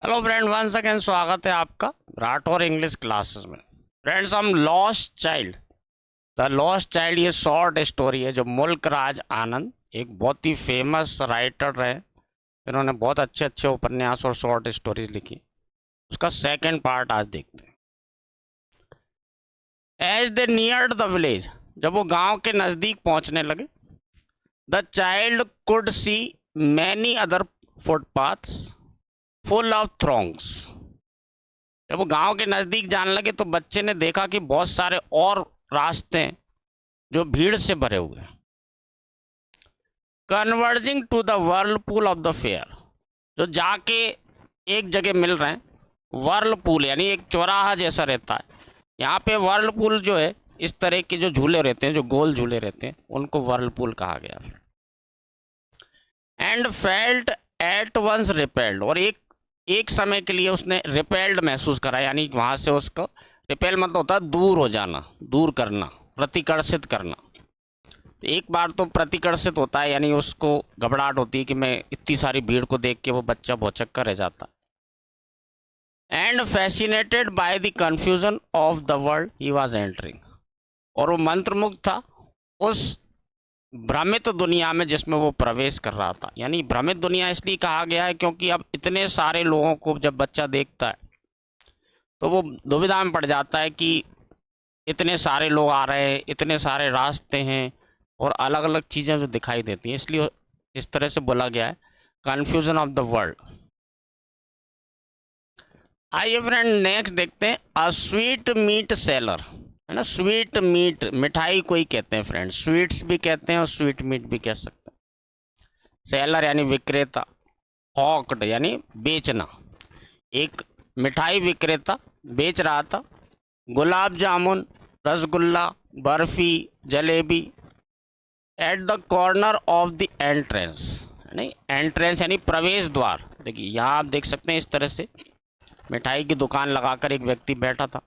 Hello friend, once again स्वागत है आपका राठौर इंग्लिश क्लासेस में। फ्रेंड्स, हम lost child, the lost child, ये शॉर्ट स्टोरी है जो मुल्क राज आनंद, एक बहुत ही फेमस राइटर रहे, इन्होंने बहुत अच्छे अच्छे उपन्यास और शॉर्ट स्टोरीज लिखी। उसका सेकंड पार्ट आज देखते हैं। As they neared the village, जब वो गांव के नज़दीक पहुंचने लगे, the child could see many other footpaths full of throngs. जब वो गांव के नज़दीक जाने लगे तो बच्चे ने देखा कि बहुत सारे और रास्ते हैं जो भीड़ से भरे हुए हैं। Converging to the whirlpool of the fair, जो जाके एक जगह मिल रहे हैं। वर्लपूल यानी एक चौराहा जैसा रहता है। यहाँ पे वर्लपूल जो है, इस तरह के जो झूले रहते हैं, जो गोल झूले रहते हैं, उनको वर्लपूल कहा गया। And felt at once repelled, और एक समय के लिए उसने रिपेल्ड महसूस करा, यानी वहाँ से उसको रिपेल मतलब होता है दूर हो जाना, दूर करना, प्रतिकर्षित करना। तो एक बार तो प्रतिकर्षित होता है, यानी उसको घबराहट होती है कि मैं इतनी सारी भीड़ को देख के वो बच्चा भौचक्का रह जाता। And fascinated by the confusion of the world he was entering, और वो मंत्रमुग्ध था उस भ्रमित दुनिया में जिसमें वो प्रवेश कर रहा था। यानी भ्रमित दुनिया इसलिए कहा गया है क्योंकि अब इतने सारे लोगों को जब बच्चा देखता है तो वो दुविधा में पड़ जाता है कि इतने सारे लोग आ रहे हैं, इतने सारे रास्ते हैं और अलग अलग चीज़ें जो दिखाई देती हैं, इसलिए इस तरह से बोला गया है, कन्फ्यूजन ऑफ द वर्ल्ड। आइए फ्रेंड, नेक्स्ट देखते हैं। अ स्वीट मीट सेलर, है ना। स्वीट मीट, मिठाई को ही कहते हैं फ्रेंड, स्वीट्स भी कहते हैं और स्वीट मीट भी कह सकते हैं। सेलर यानी विक्रेता, हॉक्ड यानी बेचना। एक मिठाई विक्रेता बेच रहा था gulab jamun, rasgulla, barfi, jalebi at the corner of the entrance, यानी एंट्रेंस यानी प्रवेश द्वार। देखिए यहाँ आप देख सकते हैं, इस तरह से मिठाई की दुकान लगाकर एक व्यक्ति बैठा था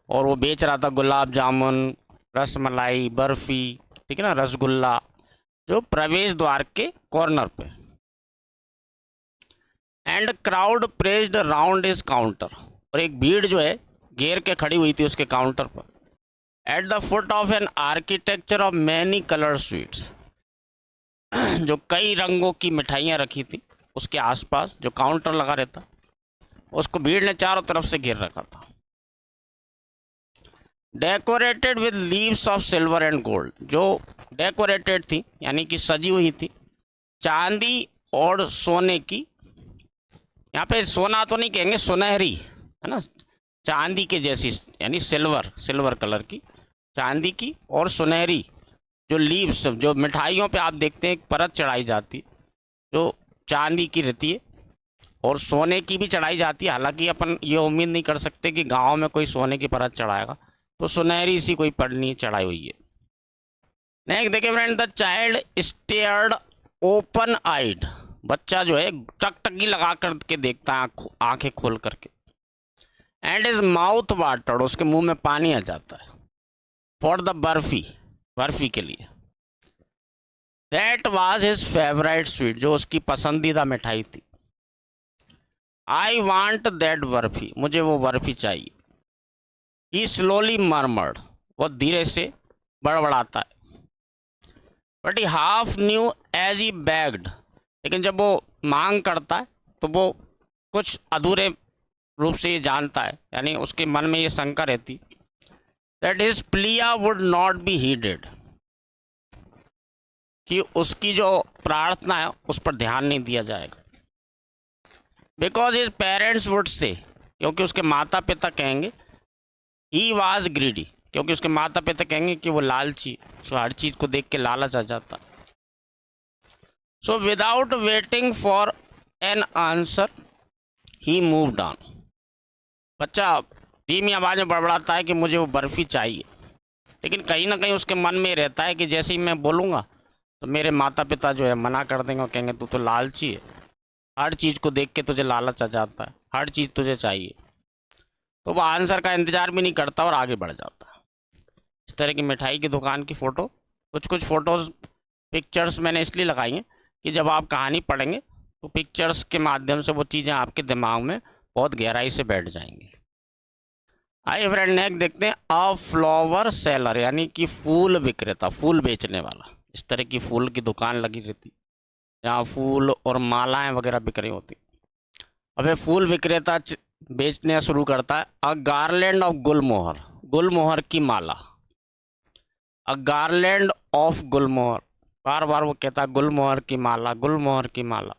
और वो बेच रहा था गुलाब जामुन, रसमलाई, बर्फ़ी, ठीक है ना, रसगुल्ला, जो प्रवेश द्वार के कॉर्नर पे। And crowd pressed round his counter, और एक भीड़ जो है घेर के खड़ी हुई थी उसके काउंटर पर। At the foot of an architecture of many colour sweets, जो कई रंगों की मिठाइयाँ रखी थी उसके आसपास जो काउंटर लगा रहता, उसको भीड़ ने चारों तरफ से घेर रखा था। Decorated with leaves of silver and gold, जो डेकोरेटेड थी यानी कि सजी हुई थी चांदी और सोने की। यहाँ पे सोना तो नहीं कहेंगे, सुनहरी, है ना, चांदी के जैसी, यानी सिल्वर, सिल्वर कलर की, चांदी की और सुनहरी जो लीव्स, जो मिठाइयों पे आप देखते हैं एक परत चढ़ाई जाती जो चांदी की रहती है और सोने की भी चढ़ाई जाती है। हालांकि अपन ये उम्मीद नहीं कर सकते कि गांव में कोई सोने की परत चढ़ाएगा, तो सुनहरी सी कोई पन्नी चढ़ाई हुई है। नेक्स्ट देखिए friend, the child stared open eyed, बच्चा जो है टकटकी लगा करके देखता है, आंखें खोल करके। एंड इज माउथ वाटर्ड, उसके मुंह में पानी आ जाता है। फॉर द बर्फी, बर्फी के लिए। That was his favourite sweet, जो उसकी पसंदीदा मिठाई थी। आई वांट दैट बर्फी, मुझे वो बर्फी चाहिए। ही स्लोली मरमर्ड, वो धीरे से बड़बड़ाता है। But he half knew as he begged, लेकिन जब वो मांग करता है तो वो कुछ अधूरे रूप से ये जानता है, यानी उसके मन में ये शंका रहती that his plea would not be heeded, कि उसकी जो प्रार्थना है उस पर ध्यान नहीं दिया जाएगा। Because his parents would say, क्योंकि उसके माता पिता कहेंगे, ही वॉज ग्रीडी, क्योंकि उसके माता पिता कहेंगे कि वो लालची, उसको हर चीज़ को देख के लालच आ जाता। So without waiting for an answer he moved on, बच्चा धीमी आवाज़ में बड़बड़ाता है कि मुझे वो बर्फ़ी चाहिए, लेकिन कहीं ना कहीं उसके मन में रहता है कि जैसे ही मैं बोलूँगा तो मेरे माता पिता जो है मना कर देंगे और कहेंगे तू तो लालची है, हर चीज़ को देख के तुझे लालच आ जाता है, हर चीज़ तुझे चाहिए। तो वो आंसर का इंतज़ार भी नहीं करता और आगे बढ़ जाता है। इस तरह की मिठाई की दुकान की फ़ोटो, कुछ कुछ फ़ोटोज़, पिक्चर्स मैंने इसलिए लगाई हैं कि जब आप कहानी पढ़ेंगे तो पिक्चर्स के माध्यम से वो चीज़ें आपके दिमाग में बहुत गहराई से बैठ जाएंगी। आइए फ्रेंड नेक्स्ट देखते हैं, अ फ्लावर सेलर यानी कि फूल विक्रेता, फूल बेचने वाला। इस तरह की फूल की दुकान लगी रहती जहाँ फूल और मालाएं वगैरह बिक रही होती। अब ये फूल विक्रेता बेचने शुरू करता है, अ गार्लैंड ऑफ गुलमोहर, गुलमोहर की माला, अ गार्लैंड ऑफ गुलमोहर, बार बार वो कहता है गुलमोहर की माला, गुलमोहर की माला।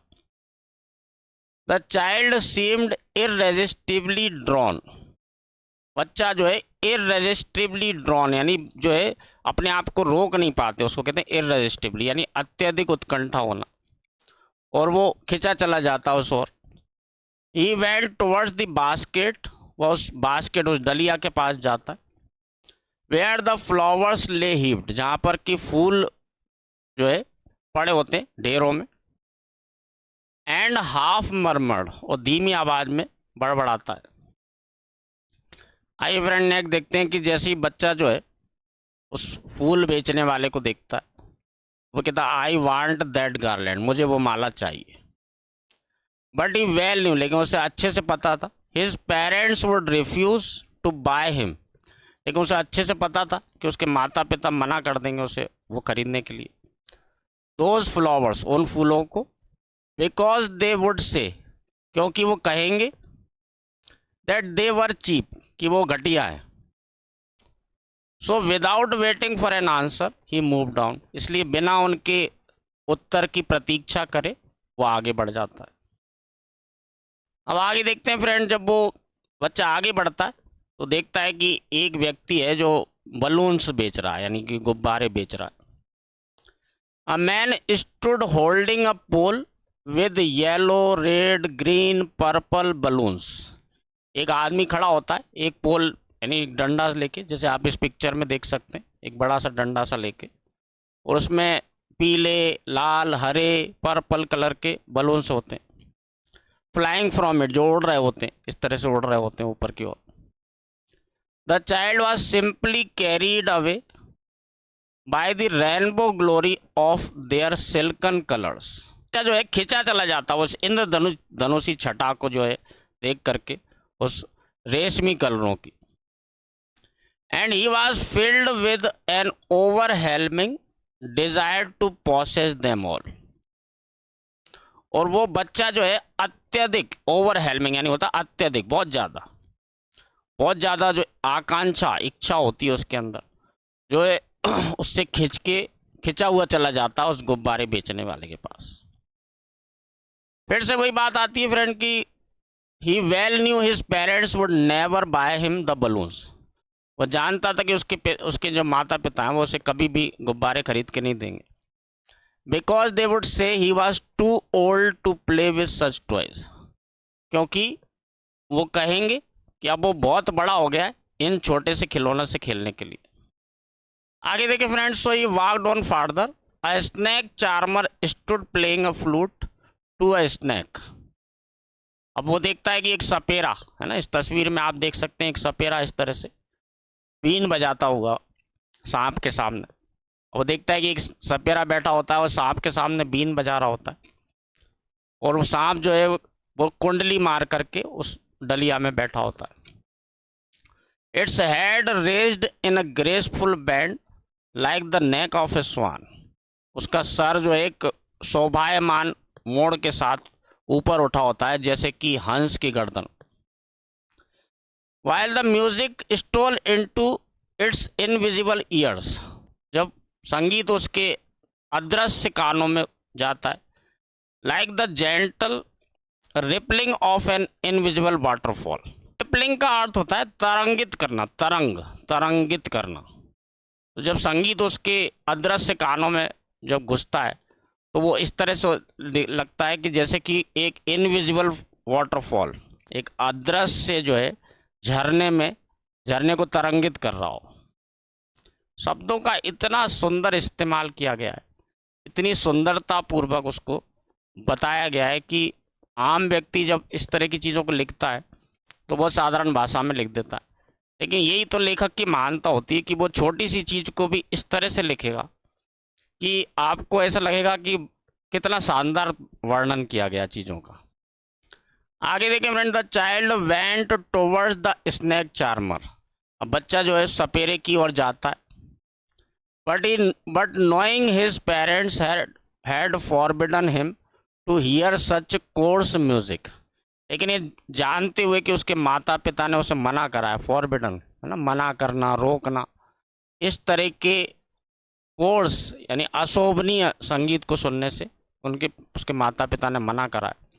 द चाइल्ड सीम्ड इररेजिस्टिबली ड्रॉन, बच्चा जो है इररेजिस्टिबली ड्रॉन यानी जो है अपने आप को रोक नहीं पाते, उसको कहते हैं इररेजिस्टिबली यानी अत्यधिक उत्कंठा होना, और वो खिंचा चला जाता उस ओर। He went towards the basket, वह उस बास्केट उस डलिया के पास जाता है। Where the flowers lay heaped, जहाँ पर कि फूल जो है पड़े होते हैं ढेरों में। एंड हाफ मरमर्ड, और धीमी आवाज में बड़बड़ाता है। आइए फ्रेंड नेक्स्ट देखते हैं कि जैसे ही बच्चा जो है उस फूल बेचने वाले को देखता है, वो कहता है आई वांट दैट गार्लैंड, मुझे वो माला चाहिए। बट ही वेल न्यू, लेकिन उसे अच्छे से पता था, his parents would refuse to buy him, लेकिन उसे अच्छे से पता था कि उसके माता पिता मना कर देंगे उसे वो खरीदने के लिए। दोज फ्लावर्स, उन फूलों को, बिकॉज दे वुड से, क्योंकि वो कहेंगे, दैट दे वर चीप, कि वो घटिया है। So without waiting for an answer he move down, इसलिए बिना उनके उत्तर की प्रतीक्षा करे वो आगे बढ़ जाता है। अब आगे देखते हैं फ्रेंड, जब वो बच्चा आगे बढ़ता है तो देखता है कि एक व्यक्ति है जो बलून्स बेच रहा है, यानी कि गुब्बारे बेच रहा है। A man stood holding a pole with yellow, red, green, purple balloons, एक आदमी खड़ा होता है एक पोल यानी एक डंडा लेके, जैसे आप इस पिक्चर में देख सकते हैं, एक बड़ा सा डंडा सा लेके, और उसमें पीले, लाल, हरे, पर्पल कलर के बलून्स होते हैं। फ्लाइंग फ्रॉम इट, जो उड़ रहे होते हैं, इस तरह से उड़ रहे होते हैं ऊपर की ओर। The child was simply carried away by the rainbow glory of their silken colours, जो है खिंचा चला जाता उस इंद्रधनुषी छटा को जो है देख करके, उस रेशमी कलरों की। And he was filled with an overwhelming desire to possess them all, और वो बच्चा जो है अत्यधिक, ओवरवेलमिंग यानी होता अत्यधिक, बहुत ज़्यादा जो आकांक्षा, इच्छा होती है उसके अंदर, जो है उससे खिंचा हुआ चला जाता उस गुब्बारे बेचने वाले के पास। फिर से वही बात आती है फ्रेंड की he well knew his parents would never buy him the balloons, वो जानता था कि उसके जो माता पिता हैं वो उसे कभी भी गुब्बारे खरीद के नहीं देंगे। Because they would say he was too old to play with such toys, क्योंकि वो कहेंगे कि अब वो बहुत बड़ा हो गया है इन छोटे से खिलौनों से खेलने के लिए। आगे देखिए friends, so he walked on farther, a snake charmer stood playing a flute to a snake. अब वो देखता है कि एक सपेरा है ना, इस तस्वीर में आप देख सकते हैं एक सपेरा इस तरह से बीन बजाता होगा सांप के सामने। वो देखता है कि एक सपेरा बैठा होता है और सांप के सामने बीन बजा रहा होता है, और वो सांप जो है वो कुंडली मार करके उस डलिया में बैठा होता है। Its head raised in a graceful bend like the neck of a swan, उसका सर जो एक शोभायमान मोड़ के साथ ऊपर उठा होता है जैसे कि हंस की गर्दन। While the music stole into its invisible ears, जब संगीत उसके अदृश्य कानों में जाता है, like the gentle rippling of an invisible waterfall, rippling का अर्थ होता है तरंगित करना, तरंगित करना। तो जब संगीत उसके अदृश्य कानों में जब घुसता है तो वो इस तरह से लगता है कि जैसे कि एक इनविजिबल वाटरफॉल, एक अदृश्य जो है झरने को तरंगित कर रहा हो। शब्दों का इतना सुंदर इस्तेमाल किया गया है, इतनी सुंदरता पूर्वक उसको बताया गया है कि आम व्यक्ति जब इस तरह की चीज़ों को लिखता है तो बहुत साधारण भाषा में लिख देता है, लेकिन यही तो लेखक की महानता होती है कि वो छोटी सी चीज़ को भी इस तरह से लिखेगा कि आपको ऐसा लगेगा कि कितना शानदार वर्णन किया गया चीज़ों का। आगे देखिए friend, the child went towards the snake charmer. अब बच्चा जो है सपेरे की ओर जाता है, but knowing his parents had forbidden him to hear such coarse music. लेकिन ये जानते हुए कि उसके माता पिता ने उसे मना करा है, फॉरबिडन है ना, मना करना, रोकना, इस तरह के कोर्स यानी अशोभनीय संगीत को सुनने से उसके माता पिता ने मना करा है।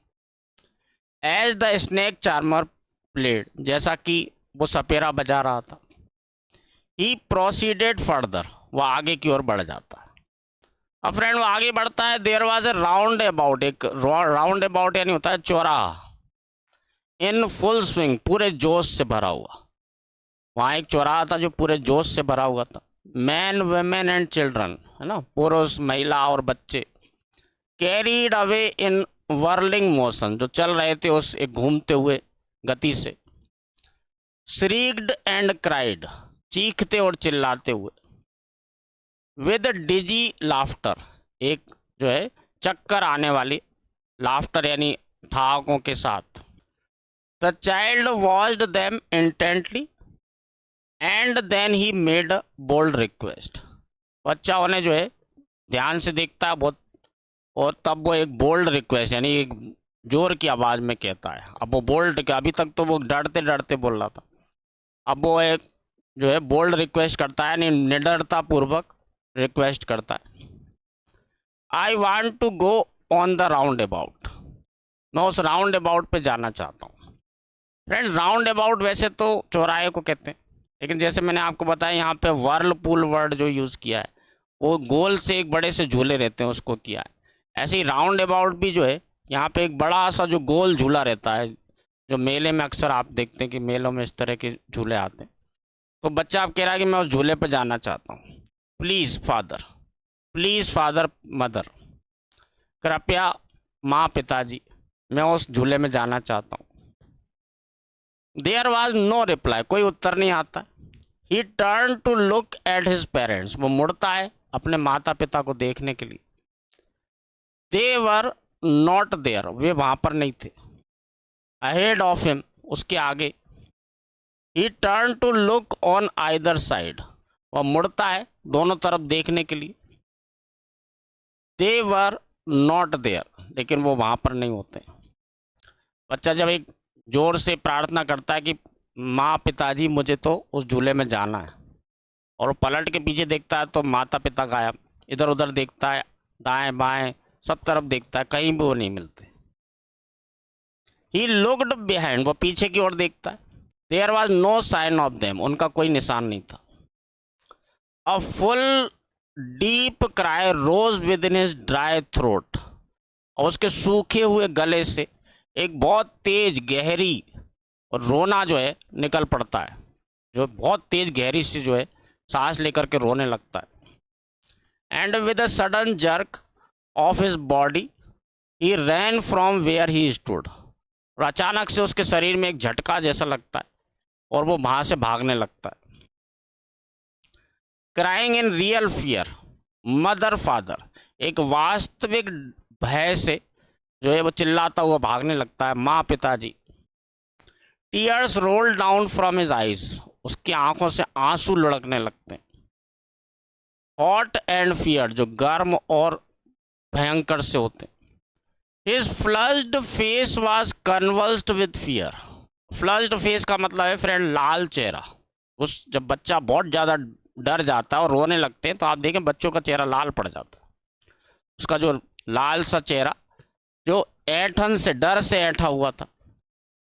As the snake charmer played, जैसा कि वो सपेरा बजा रहा था, ही प्रोसीडेड फर्दर, वह आगे की ओर बढ़ जाता है। अब फ्रेंड वो आगे बढ़ता है, there was a roundabout, एक राउंड अबाउट यानी होता है चौराहा, इन फुल स्विंग, पूरे जोश से भरा हुआ। वहाँ एक चौराहा था जो पूरे जोश से भरा हुआ था। मैन, वुमेन एंड चिल्ड्रन, है ना, पुरुष, महिला और बच्चे, carried away in whirling motion, जो चल रहे थे उस एक घूमते हुए गति से। श्रीक्ड एंड क्राइड, चीखते और चिल्लाते हुए। विद डिजी लाफ्टर, एक जो है चक्कर आने वाली, लाफ्टर यानी ठहाकों के साथ। The child watched them intently and then he made a bold request. बच्चा उन्हें जो है ध्यान से देखता है बहुत, और तब वो एक बोल्ड रिक्वेस्ट यानी एक जोर की आवाज़ में कहता है। अब वो बोल्ड, अभी तक तो वो डरते डरते बोल रहा था, अब वो एक जो है बोल्ड रिक्वेस्ट करता है, यानी निडरता पूर्वक रिक्वेस्ट करता है। I want to go on the roundabout, मैं उस राउंड अबाउट पे जाना चाहता हूँ। फ्रेंड राउंड अबाउट वैसे तो चौराहे को कहते हैं, लेकिन जैसे मैंने आपको बताया यहाँ पे वर्लपूल वर्ड जो यूज़ किया है वो गोल से एक बड़े से झूले रहते हैं उसको किया है। ऐसे ही राउंड अबाउट भी जो है यहाँ पे एक बड़ा सा जो गोल झूला रहता है, जो मेले में अक्सर आप देखते हैं कि मेलों में इस तरह के झूले आते हैं। तो बच्चा आप कह रहा है कि मैं उस झूले पर जाना चाहता हूँ। प्लीज़ फादर मदर, कृपया माँ पिताजी, मैं उस झूले में जाना चाहता हूँ। देयर वॉज नो रिप्लाई, कोई उत्तर नहीं आता। He turn to look at his parents, वो मुड़ता है अपने माता पिता को देखने के लिए। दे वर नॉट देयर, वे वहाँ पर नहीं थे। अहेड ऑफ हिम, उसके आगे। He turn to look on either side, वह मुड़ता है दोनों तरफ देखने के लिए। दे वर नॉट देयर, लेकिन वो वहाँ पर नहीं होते। बच्चा जब एक जोर से प्रार्थना करता है कि माँ पिताजी मुझे तो उस झूले में जाना है, और वो पलट के पीछे देखता है तो माता पिता गायब, इधर उधर देखता है, दाएं बाएं सब तरफ देखता है, कहीं भी वो नहीं मिलते। ही लुक्ड बिहाइंड, वो पीछे की ओर देखता है। There was no sign of them, उनका कोई निशान नहीं था। A full deep cry rose within his dry throat, और उसके सूखे हुए गले से एक बहुत तेज गहरी और रोना जो है निकल पड़ता है, जो बहुत तेज गहरी से जो है सांस लेकर के रोने लगता है। And with a sudden jerk of his body he ran from where he stood, और अचानक से उसके शरीर में एक झटका जैसा लगता है और वो वहाँ से भागने लगता है। Crying in real fear mother father, एक वास्तविक भय से जो है वो चिल्लाता हुआ भागने लगता है, माँ पिताजी। Tears roll down from his eyes, उसकी आंखों से आंसू लुढ़कने लगते हैं। हॉट एंड फियर, जो गर्म और भयंकर से होते हैं। His flushed face was convulsed with fear, flushed face का मतलब है फ्रेंड लाल चेहरा। उस जब बच्चा बहुत ज़्यादा डर जाता है और रोने लगते हैं तो आप देखें बच्चों का चेहरा लाल पड़ जाता है, उसका जो लाल सा चेहरा जो ऐंठन से, डर से ऐंठा हुआ था।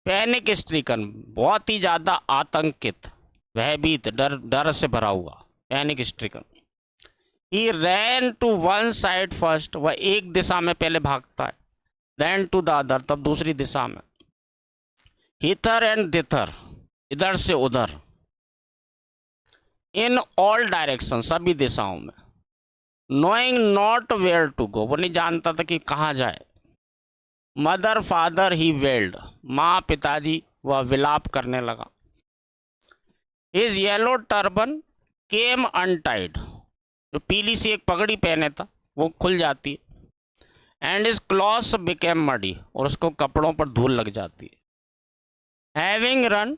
पैनिक स्ट्रिकन, बहुत ही ज़्यादा आतंकित, भयभीत, डर से भरा हुआ, panic stricken. He ran to one side first, वह एक दिशा में पहले भागता है, देन टू द अदर, तब दूसरी दिशा में। हिथर एंड दिथर, इधर से उधर। इन ऑल डायरेक्शन, सभी दिशाओं में। Knowing not where to go, वो नहीं जानता था कि कहाँ जाए। मदर फादर ही वेल्ड, माँ पिताजी वह विलाप करने लगा। हिज येलो टर्बन केम अनटाइड, जो पीली सी एक पगड़ी पहने था वो खुल जाती है। And his clothes became muddy, और उसको कपड़ों पर धूल लग जाती है। Having run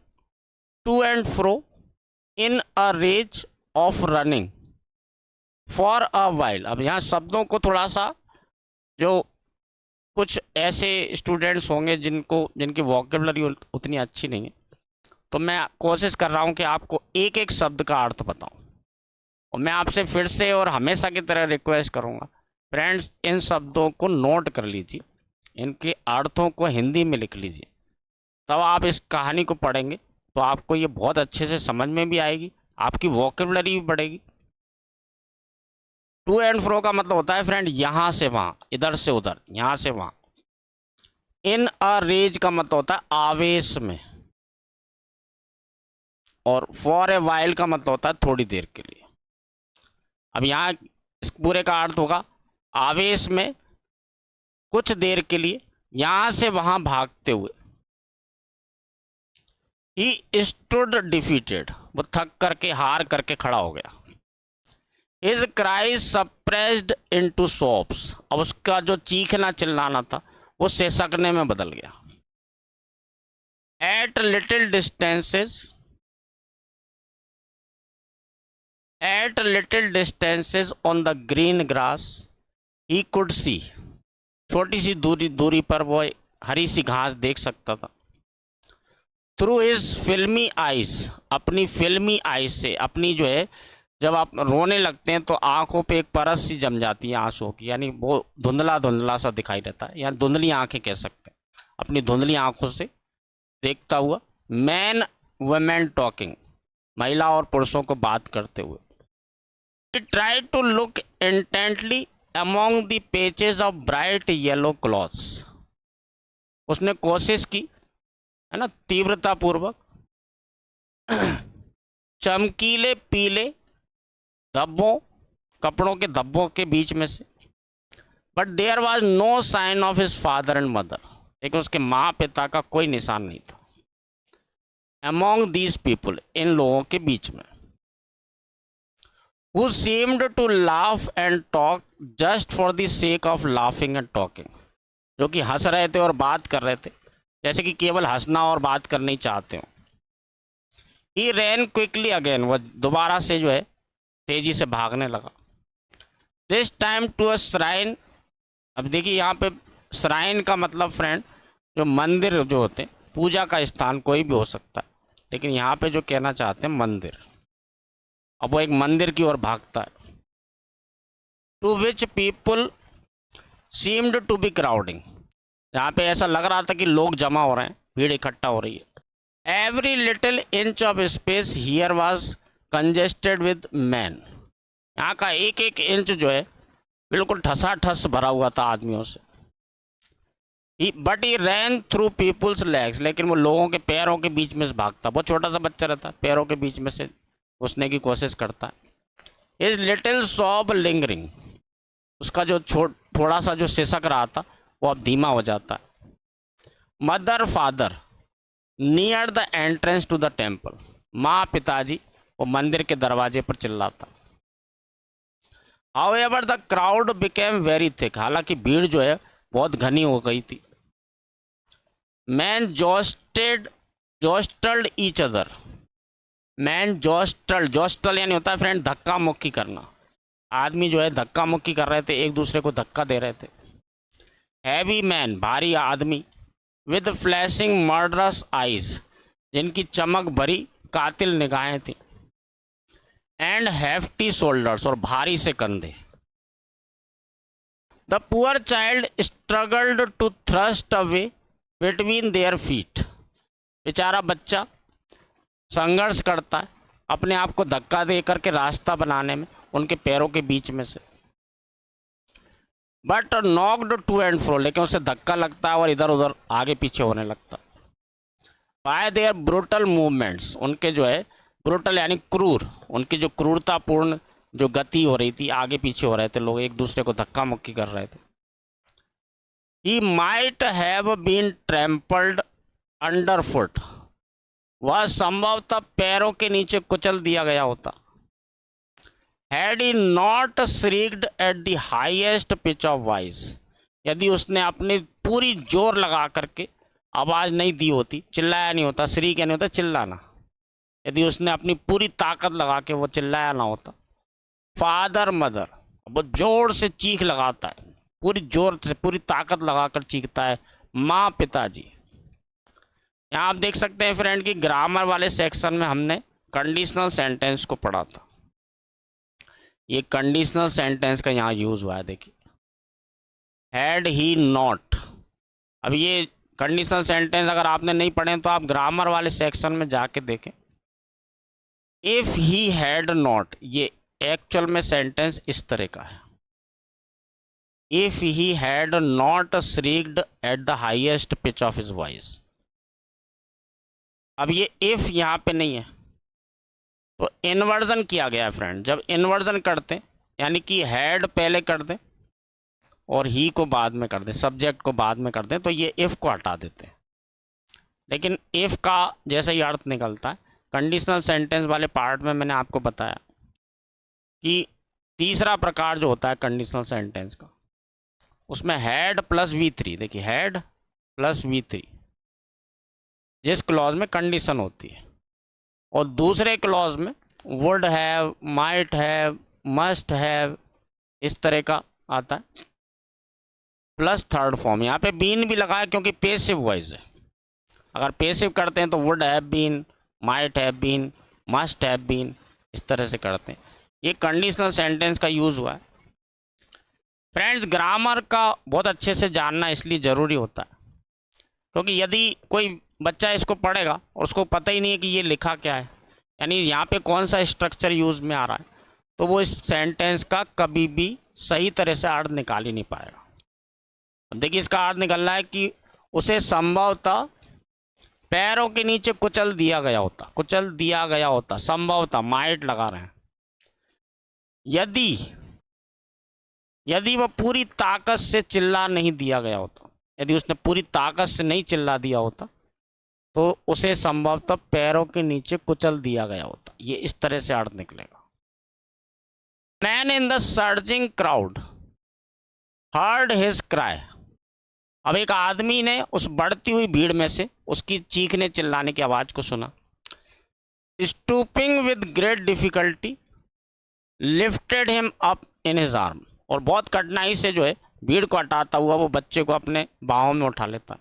to and fro in a rage of running for a while. अब यहाँ शब्दों को थोड़ा सा, जो कुछ ऐसे स्टूडेंट्स होंगे जिनकी वोकेबलरी उतनी अच्छी नहीं है, तो मैं कोशिश कर रहा हूँ कि आपको एक एक शब्द का अर्थ बताऊँ। और मैं आपसे फिर से और हमेशा की तरह रिक्वेस्ट करूँगा, फ्रेंड्स इन शब्दों को नोट कर लीजिए, इनके अर्थों को हिंदी में लिख लीजिए, तब आप इस कहानी को पढ़ेंगे तो आपको ये बहुत अच्छे से समझ में भी आएगी, आपकी वोकेबलरी भी बढ़ेगी। टू एंड फ्रो का मतलब होता है फ्रेंड यहाँ से वहाँ, इधर से उधर, यहाँ से वहाँ। इन अ रेज का मतलब होता है आवेश में, और फॉर ए वाइल का मतलब होता है थोड़ी देर के लिए। अब यहाँ इस पूरे का अर्थ होगा आवेश में, कुछ देर के लिए, यहाँ से वहाँ भागते हुए। ही स्टूड डिफीटेड, वो थक करके, हार करके खड़ा हो गया। His cries suppressed into soaps, अब उसका जो चीखना चिल्लाना था वो सेसकने में बदल गया। At little distances on the green grass he could see, छोटी सी दूरी पर वो हरी सी घास देख सकता था। थ्रू हिज फिल्मी आइज, अपनी फिल्मी आइज से, अपनी जो है, जब आप रोने लगते हैं तो आंखों पे एक परत सी जम जाती है आंसुओं की, यानी वो धुंधला धुंधला सा दिखाई देता है, या धुंधली आंखें कह सकते हैं। अपनी धुंधली आंखों से देखता हुआ, मैन वुमेन टॉकिंग, महिला और पुरुषों को बात करते हुए। He tried to look intently among the patches of bright yellow cloths, उसने कोशिश की, है ना, तीव्रता पूर्वक चमकीले पीले धब्बों, कपड़ों के धब्बों के बीच में से। But there was no sign of his father and mother, लेकिन उसके माँ पिता का कोई निशान नहीं था। अमोंग दीज पीपल, इन लोगों के बीच में। Who seemed to laugh and talk just for the sake of laughing and talking, जो कि हंस रहे थे और बात कर रहे थे, जैसे कि केवल हंसना और बात करना ही चाहते हो। He ran quickly again, वह दोबारा से जो है तेजी से भागने लगा। This time to a shrine, अब देखिए यहाँ पे shrine का मतलब फ्रेंड, जो मंदिर जो होते हैं, पूजा का स्थान कोई भी हो सकता है, लेकिन यहाँ पे जो कहना चाहते हैं मंदिर। अब वो एक मंदिर की ओर भागता है। To which people seemed to be crowding, यहाँ पे ऐसा लग रहा था कि लोग जमा हो रहे हैं, भीड़ इकट्ठा हो रही है। Every little inch of space here was congested with man, यहाँ का एक एक इंच जो है बिल्कुल ठसाठस भरा हुआ था आदमियों से। But he ran through people's legs, लेकिन वो लोगों के पैरों के बीच में से भागता, बहुत छोटा सा बच्चा रहता है, पैरों के बीच में से घुसने की कोशिश करता है। इज लिटिल सॉब लिंगरिंग, उसका जो थोड़ा सा जो सिसक रहा था वो अब धीमा हो जाता है। Mother father near the entrance to the temple, माँ पिताजी वो मंदिर के दरवाजे पर चिल्लाता। However the crowd became very thick, हालांकि भीड़ जो है बहुत घनी हो गई थी। Men jostled each other, men jostle यानी होता है फ्रेंड धक्का मुक्की करना, आदमी जो है धक्का मुक्की कर रहे थे, एक दूसरे को धक्का दे रहे थे। हैवी मैन, भारी आदमी, विद फ्लैशिंग मर्डरस आइज, जिनकी चमक भरी कातिल निगाहें थी। एंड हैफ्टी शोल्डर्स, और भारी से कंधे। The poor child struggled to thrust away between their feet, बेचारा बच्चा संघर्ष करता है अपने आप को धक्का दे करके रास्ता बनाने में उनके पैरों के बीच में से। But knocked to and fro, लेकिन उसे धक्का लगता है और इधर उधर आगे पीछे होने लगता है। बाय देयर ब्रूटल मूवमेंट्स, उनके जो है ब्रूटल यानी क्रूर, उनकी जो क्रूरतापूर्ण जो गति हो रही थी, आगे पीछे हो रहे थे लोग, एक दूसरे को धक्का मुक्की कर रहे थे। He might have been trampled underfoot, वह संभवतः पैरों के नीचे कुचल दिया गया होता। Had he not shrieked at the highest pitch of voice, यदि उसने अपनी पूरी जोर लगा करके आवाज़ नहीं दी होती, चिल्लाया नहीं होता, श्री क्या नहीं होता, चिल्लाना, यदि उसने अपनी पूरी ताकत लगा के वो चिल्लाया ना होता। फादर मदर, वो जोर से चीख लगाता है, पूरी जोर से पूरी ताकत लगाकर चीखता है, माँ पिताजी। यहाँ आप देख सकते हैं फ्रेंड कि ग्रामर वाले सेक्शन में हमने कंडीशनल सेंटेंस को पढ़ा था। ये कंडीशनल सेंटेंस का यहाँ यूज़ हुआ है, देखिए, हैड ही नॉट। अब ये कंडीशनल सेंटेंस अगर आपने नहीं पढ़े तो आप ग्रामर वाले सेक्शन में जाके देखें। इफ़ ही हैड नॉट, ये एक्चुअल में सेंटेंस इस तरह का है, if he had not shrieked at the highest pitch of his voice. अब ये इफ यहाँ पे नहीं है तो इन्वर्जन किया गया है फ्रेंड। जब इन्वर्जन करते यानी कि हैड पहले कर दें और ही को बाद में कर दें, सब्जेक्ट को बाद में कर दें, तो ये इफ को हटा देते हैं। लेकिन इफ का जैसा ही अर्थ निकलता है, कंडीशनल सेंटेंस वाले पार्ट में मैंने आपको बताया कि तीसरा प्रकार जो होता है कंडीशनल सेंटेंस का, उसमें हैड प्लस V3, देखिए हैड प्लस V3 जिस क्लॉज में कंडीशन होती है, और दूसरे क्लॉज में would have, might have, must have, इस तरह का आता है, प्लस थर्ड फॉर्म। यहाँ पे बीन भी लगा है क्योंकि पेसिव वॉइस है। अगर पेसिव करते हैं तो would have been, might have been, must have been, इस तरह से करते हैं। ये कंडीशनल सेंटेंस का यूज़ हुआ है। फ्रेंड्स, ग्रामर का बहुत अच्छे से जानना इसलिए ज़रूरी होता है क्योंकि यदि कोई बच्चा इसको पढ़ेगा और उसको पता ही नहीं है कि ये लिखा क्या है, यानी यहाँ पे कौन सा स्ट्रक्चर यूज़ में आ रहा है, तो वो इस सेंटेंस का कभी भी सही तरह से अर्थ निकाल ही नहीं पाएगा। अब देखिए, इसका अर्थ निकलना है कि उसे संभवतः पैरों के नीचे कुचल दिया गया होता, संभवतः माइट लगा रहे हैं। यदि वह पूरी ताकत से चिल्ला नहीं दिया गया होता, यदि उसने पूरी ताकत से नहीं चिल्ला दिया होता तो उसे संभवतः पैरों के नीचे कुचल दिया गया होता। ये इस तरह से अर्थ निकलेगा। Man in the surging crowd heard his cry. अब एक आदमी ने उस बढ़ती हुई भीड़ में से उसकी चीखने चिल्लाने की आवाज़ को सुना। Stooping with great difficulty lifted him up in his arm. और बहुत कठिनाई से जो है भीड़ को हटाता हुआ वो बच्चे को अपने बाहों में उठा लेता।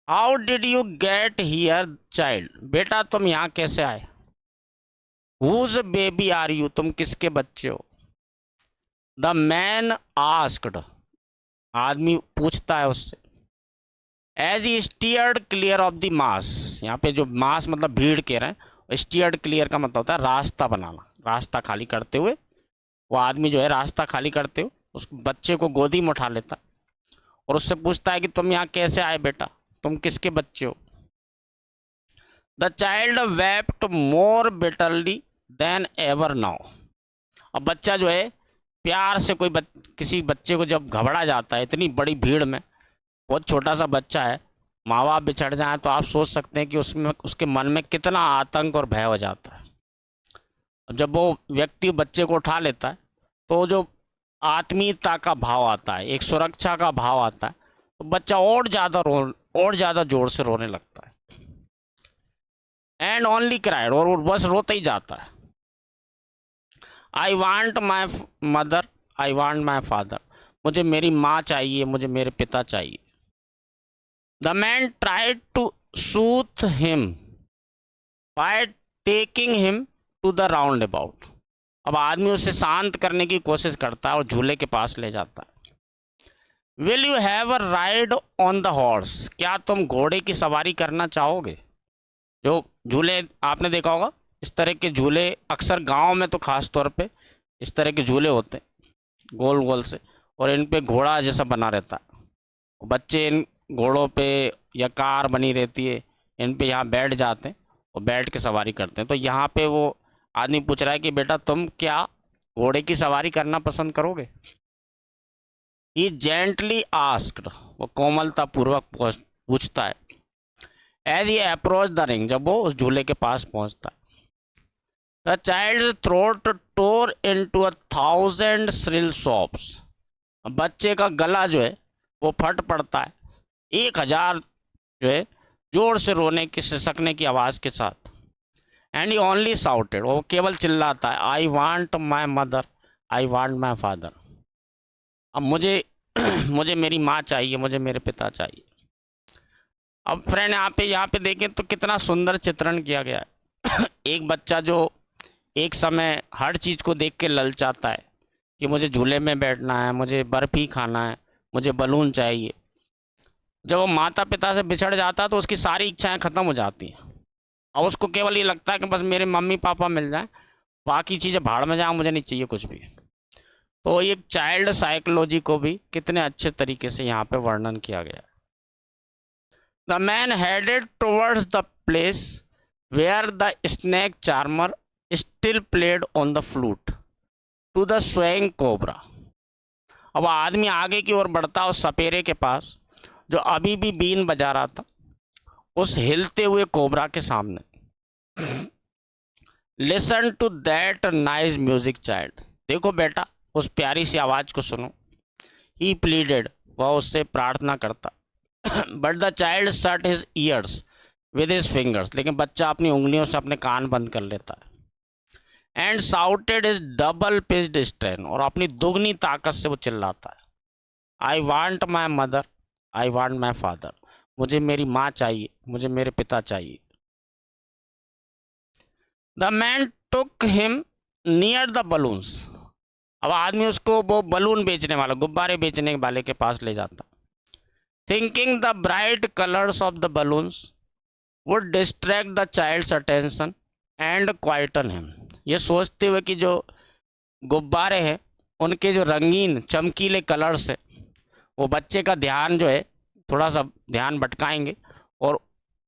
How did you get here child. बेटा तुम यहाँ कैसे आए। Whose baby are you. तुम किसके बच्चे हो। The man asked. आदमी पूछता है उससे। As he steered clear of the mass. यहाँ पे जो मास मतलब भीड़ कह रहे हैं, स्टीयर्ड क्लियर का मतलब होता है रास्ता बनाना, रास्ता खाली करते हुए। वो आदमी जो है रास्ता खाली करते हुए उस बच्चे को गोदी में उठा लेता और उससे पूछता है कि तुम यहाँ कैसे आए बेटा, तुम किसके बच्चे हो। The child wept more bitterly then ever now. अब बच्चा जो है प्यार से किसी बच्चे को जब घबरा जाता है इतनी बड़ी भीड़ में, बहुत छोटा सा बच्चा है, माँ बाप बिछड़ जाए तो आप सोच सकते हैं कि उसके मन में कितना आतंक और भय हो जाता है। अब जब वो व्यक्ति बच्चे को उठा लेता है तो जो आत्मीयता का भाव आता है, एक सुरक्षा का भाव आता है, तो बच्चा और ज़्यादा जोर से रोने लगता है। And only cried. और वो बस रोता ही जाता है। I want my mother, I want my father. मुझे मेरी माँ चाहिए, मुझे मेरे पिता चाहिए। The man tried to soothe him by taking him to the roundabout. अब आदमी उसे शांत करने की कोशिश करता है और झूले के पास ले जाता है। Will you have a ride on the horse. क्या तुम घोड़े की सवारी करना चाहोगे। जो झूले आपने देखा होगा, इस तरह के झूले अक्सर गांव में तो ख़ास तौर पे इस तरह के झूले होते हैं गोल गोल से, और इन पे घोड़ा जैसा बना रहता है। बच्चे इन घोड़ों पे या कार बनी रहती है, इन पे यहाँ बैठ जाते हैं और बैठ के सवारी करते हैं। तो यहाँ पे वो आदमी पूछ रहा है कि बेटा तुम क्या घोड़े की सवारी करना पसंद करोगे। He gently asked. वो कोमलता पूर्वक पूछता है। As he approach the ring. जब वो उस झूले के पास पहुंचता है। The child throat tore into 1000 shrill sobs. अब बच्चे का गला जो है वो फट पड़ता है, 1000 जो है जोर से रोने की सिसकने की आवाज़ के साथ। एंड ही ओनली साउटेड, वो केवल चिल्लाता है, I want my mother, I want my father. अब मुझे मुझे मेरी माँ चाहिए, मुझे मेरे पिता चाहिए। अब फ्रेंड यहाँ पे देखें तो कितना सुंदर चित्रण किया गया है। एक बच्चा जो एक समय हर चीज़ को देख के ललचाता है कि मुझे झूले में बैठना है, मुझे बर्फ़ी खाना है, मुझे बलून चाहिए। जब वो माता पिता से बिछड़ जाता है तो उसकी सारी इच्छाएं ख़त्म हो जाती हैं और उसको केवल ये लगता है कि बस मेरे मम्मी पापा मिल जाएं, बाकी चीज़ें भाड़ में जाएं, मुझे नहीं चाहिए कुछ भी। तो एक चाइल्ड साइकोलॉजी को भी कितने अच्छे तरीके से यहाँ पे वर्णन किया गया है। The man headed towards the place where the snake charmer still played on the flute to the swaying cobra. अब आदमी आगे की ओर बढ़ता उस सपेरे के पास जो अभी भी बीन बजा रहा था, उस हिलते हुए कोबरा के सामने। Listen to that nice music child, देखो बेटा उस प्यारी सी आवाज़ को सुनो। ही प्लीडेड, वह उससे प्रार्थना करता। But the child shut his years with his fingers, लेकिन बच्चा अपनी उंगलियों से अपने कान बंद कर लेता है। And shouted is double pitched strain, और अपनी दुगनी ताकत से वो चिल्लाता है, I want my mother, I want my father, मुझे मेरी माँ चाहिए, मुझे मेरे पिता चाहिए। The man took him near the balloons, अब आदमी उसको वो बलून बेचने वाला, गुब्बारे बेचने वाले के पास ले जाता। Thinking the bright colours of the balloons would distract the child's attention and quieten him, ये सोचते हुए कि जो गुब्बारे हैं उनके जो रंगीन चमकीले कलर्स है वो बच्चे का ध्यान जो है थोड़ा सा ध्यान भटकाएंगे और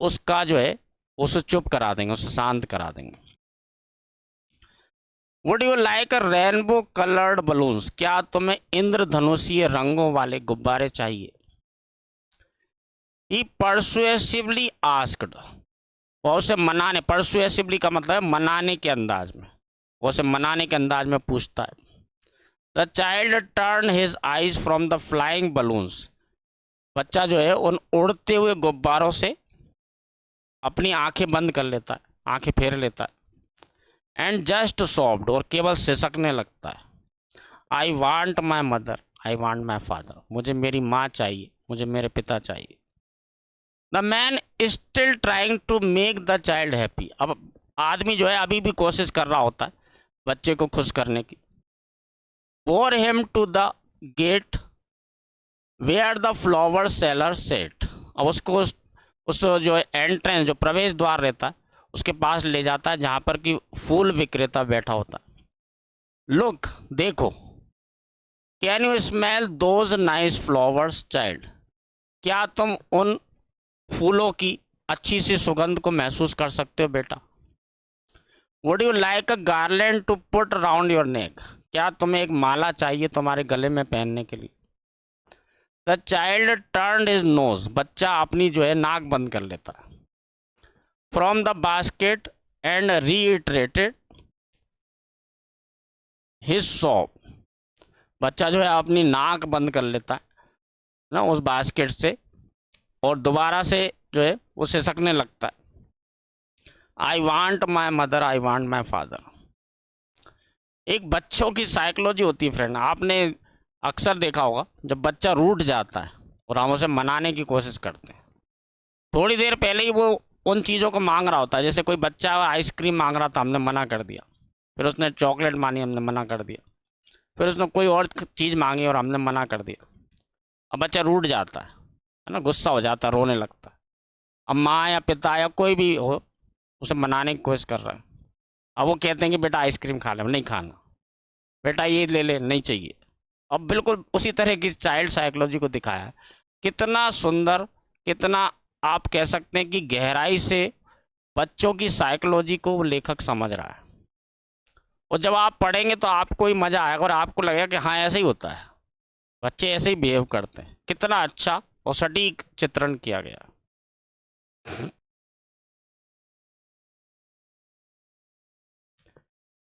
उसका जो है उसे चुप करा देंगे, उसे शांत करा देंगे। Would you like a rainbow coloured balloons, क्या तुम्हें इंद्रधनुषीय रंगों वाले गुब्बारे चाहिए। ही परसुएसिवली आस्क्ड, वो उसे मनाने, परसुएसिवली का मतलब है मनाने के अंदाज में, वो उसे मनाने के अंदाज में पूछता है। The child turn his eyes from the flying balloons, बच्चा जो है उन उड़ते हुए गुब्बारों से अपनी आंखें बंद कर लेता है, आंखें फेर लेता है। एंड जस्ट सॉफ्ट, और केवल सिसकने लगता है, I want my mother, I want my father, मुझे मेरी माँ चाहिए, मुझे मेरे पिता चाहिए। The man still trying to make the child happy, अब आदमी जो है अभी भी कोशिश कर रहा होता है बच्चे को खुश करने की। Bore him to the gate where the flower seller sat, अब उसको उस जो एंट्रेंस, जो प्रवेश द्वार रहता है उसके पास ले जाता है जहाँ पर कि फूल विक्रेता बैठा होता है। लुक, देखो, can you smell those nice flowers child, क्या तुम उन फूलों की अच्छी सी सुगंध को महसूस कर सकते हो बेटा। Would you like a garland to put around your neck, क्या तुम्हें एक माला चाहिए तुम्हारे गले में पहनने के लिए। The child turned his nose, बच्चा अपनी जो है नाक बंद कर लेता है। From the basket and reiterated his sob, बच्चा जो है अपनी नाक बंद कर लेता है ना उस बास्केट से, और दोबारा से जो है वो सिसकने लगता है, I want my mother, I want my father. एक बच्चों की साइकोलॉजी होती है फ्रेंड, आपने अक्सर देखा होगा जब बच्चा रूठ जाता है और हम उसे मनाने की कोशिश करते हैं, थोड़ी देर पहले ही वो उन चीज़ों को मांग रहा होता है। जैसे कोई बच्चा आइसक्रीम मांग रहा था, हमने मना कर दिया, फिर उसने चॉकलेट मांगी, हमने मना कर दिया, फिर उसने कोई और चीज़ मांगी और हमने मना कर दिया। अब बच्चा रूठ जाता है ना, गुस्सा हो जाता है, रोने लगता है। अब माँ या पिता या कोई भी हो उसे मनाने की कोशिश कर रहा है, अब वो कहते हैं कि बेटा आइसक्रीम खा ले, नहीं खाना, बेटा ये ले ले, नहीं चाहिए। अब बिल्कुल उसी तरह की चाइल्ड साइकोलॉजी को दिखाया है। कितना सुंदर, कितना आप कह सकते हैं कि गहराई से बच्चों की साइकोलॉजी को लेखक समझ रहा है, और जब आप पढ़ेंगे तो आपको ही मज़ा आएगा और आपको लगेगा कि हाँ ऐसे ही होता है, बच्चे ऐसे ही बिहेव करते हैं। कितना अच्छा और सटीक चित्रण किया गया।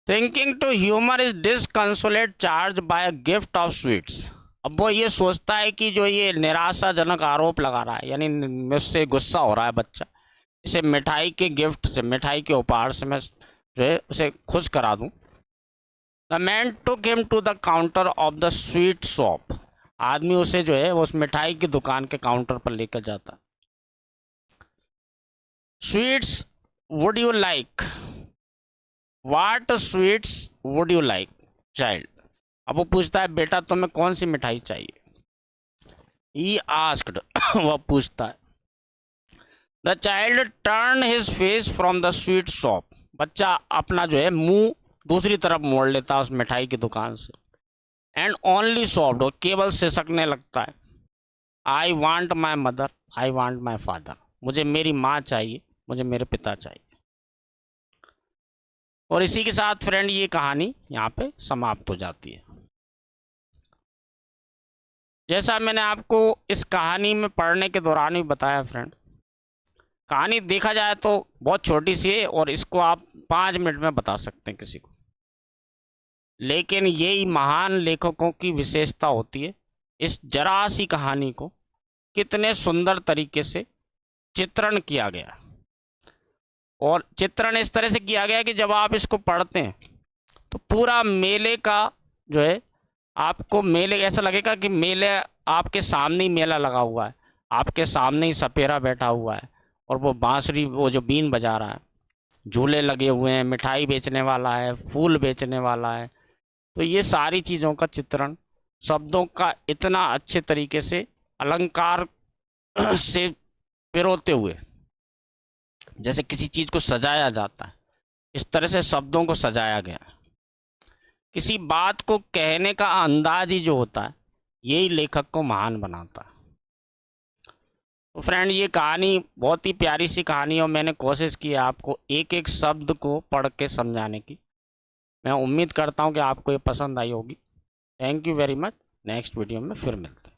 Thinking to humour is disconsolate charge by a gift of sweets, अब वो ये सोचता है कि जो ये निराशाजनक आरोप लगा रहा है, यानी मुझसे गुस्सा हो रहा है बच्चा, इसे मिठाई के गिफ्ट से, मिठाई के उपहार से मैं जो है उसे खुश करा दूं। The man took him to the counter of the sweet shop. आदमी उसे जो है उस मिठाई की दुकान के काउंटर पर लेकर जाता। Sweets would you like, what sweets would you like child. अब वो पूछता है बेटा तुम्हें कौन सी मिठाई चाहिए। ही आस्क्ड वह पूछता है। The child turn his face from the sweet shop. बच्चा अपना जो है मुंह दूसरी तरफ मोड़ लेता है उस मिठाई की दुकान से। एंड ओनली सॉफ्ट, वो केवल सिसकने लगता है। I want my mother, I want my father. मुझे मेरी माँ चाहिए, मुझे मेरे पिता चाहिए। और इसी के साथ फ्रेंड ये कहानी यहाँ पे समाप्त हो जाती है। जैसा मैंने आपको इस कहानी में पढ़ने के दौरान भी बताया फ्रेंड, कहानी देखा जाए तो बहुत छोटी सी है और इसको आप 5 मिनट में बता सकते हैं किसी को, लेकिन यही महान लेखकों की विशेषता होती है। इस जरा सी कहानी को कितने सुंदर तरीके से चित्रण किया गया, और चित्रण इस तरह से किया गया कि जब आप इसको पढ़ते हैं तो पूरा मेले का जो है आपको मेले ऐसा लगेगा कि मेले आपके सामने ही मेला लगा हुआ है, आपके सामने ही सपेरा बैठा हुआ है और वो बांसुरी, वो जो बीन बजा रहा है, झूले लगे हुए हैं, मिठाई बेचने वाला है, फूल बेचने वाला है। तो ये सारी चीज़ों का चित्रण शब्दों का इतना अच्छे तरीके से अलंकार से पिरोते हुए, जैसे किसी चीज़ को सजाया जाता है, इस तरह से शब्दों को सजाया गया। किसी बात को कहने का अंदाज ही जो होता है, यही लेखक को महान बनाता है। तो फ्रेंड ये कहानी बहुत ही प्यारी सी कहानी, और मैंने कोशिश की है आपको एक एक शब्द को पढ़ के समझाने की। मैं उम्मीद करता हूँ कि आपको ये पसंद आई होगी। Thank you very much. Next video में फिर मिलते हैं।